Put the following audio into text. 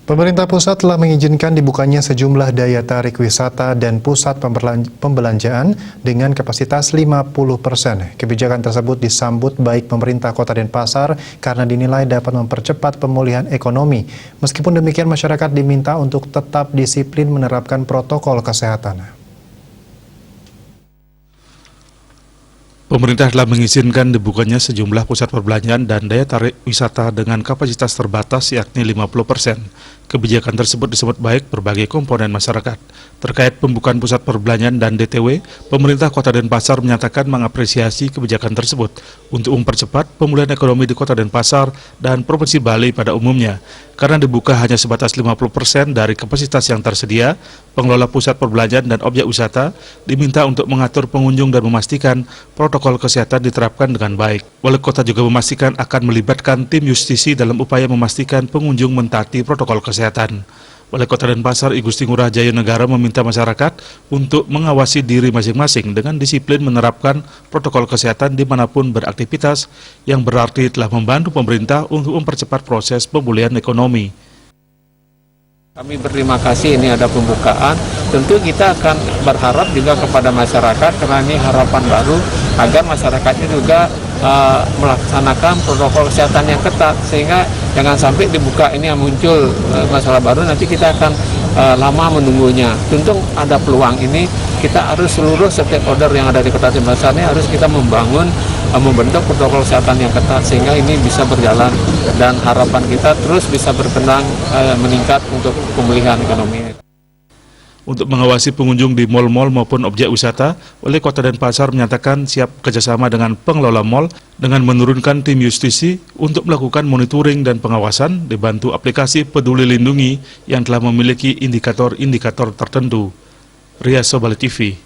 Pemerintah pusat telah mengizinkan dibukanya sejumlah daya tarik wisata dan pusat pembelanjaan dengan kapasitas 50%. Kebijakan tersebut disambut baik pemerintah Kota Denpasar karena dinilai dapat mempercepat pemulihan ekonomi. Meskipun demikian, masyarakat diminta untuk tetap disiplin menerapkan protokol kesehatan. Pemerintah telah mengizinkan dibukanya sejumlah pusat perbelanjaan dan daya tarik wisata dengan kapasitas terbatas yakni 50%. Kebijakan tersebut disebut baik berbagai komponen masyarakat. Terkait pembukaan pusat perbelanjaan dan DTW, pemerintah Kota Denpasar menyatakan mengapresiasi kebijakan tersebut untuk mempercepat pemulihan ekonomi di Kota Denpasar dan Provinsi Bali pada umumnya. Karena dibuka hanya sebatas 50% dari kapasitas yang tersedia, pengelola pusat perbelanjaan dan objek wisata diminta untuk mengatur pengunjung dan memastikan protokol kesehatan diterapkan dengan baik. Wali Kota juga memastikan akan melibatkan tim justisi dalam upaya memastikan pengunjung mentaati protokol kesehatan. Wali Kota Denpasar I Gusti Ngurah Jaya Negara meminta masyarakat untuk mengawasi diri masing-masing dengan disiplin menerapkan protokol kesehatan dimanapun beraktivitas, yang berarti telah membantu pemerintah untuk mempercepat proses pemulihan ekonomi. Kami berterima kasih ini ada pembukaan. Tentu kita akan berharap juga kepada masyarakat karena ini harapan baru agar masyarakatnya juga melaksanakan protokol kesehatan yang ketat sehingga jangan sampai dibuka ini yang muncul masalah baru nanti kita akan lama menunggunya. Tentu ada peluang ini kita harus seluruh stakeholder yang ada di Kota Denpasar ini harus kita membentuk protokol kesehatan yang ketat sehingga ini bisa berjalan dan harapan kita terus bisa berkembang meningkat untuk pemulihan ekonomi. Untuk mengawasi pengunjung di mal-mal maupun objek wisata, Wali Kota Denpasar menyatakan siap kerjasama dengan pengelola mal dengan menurunkan tim justisi untuk melakukan monitoring dan pengawasan dibantu aplikasi Peduli Lindungi yang telah memiliki indikator-indikator tertentu. Ria Sobali TV.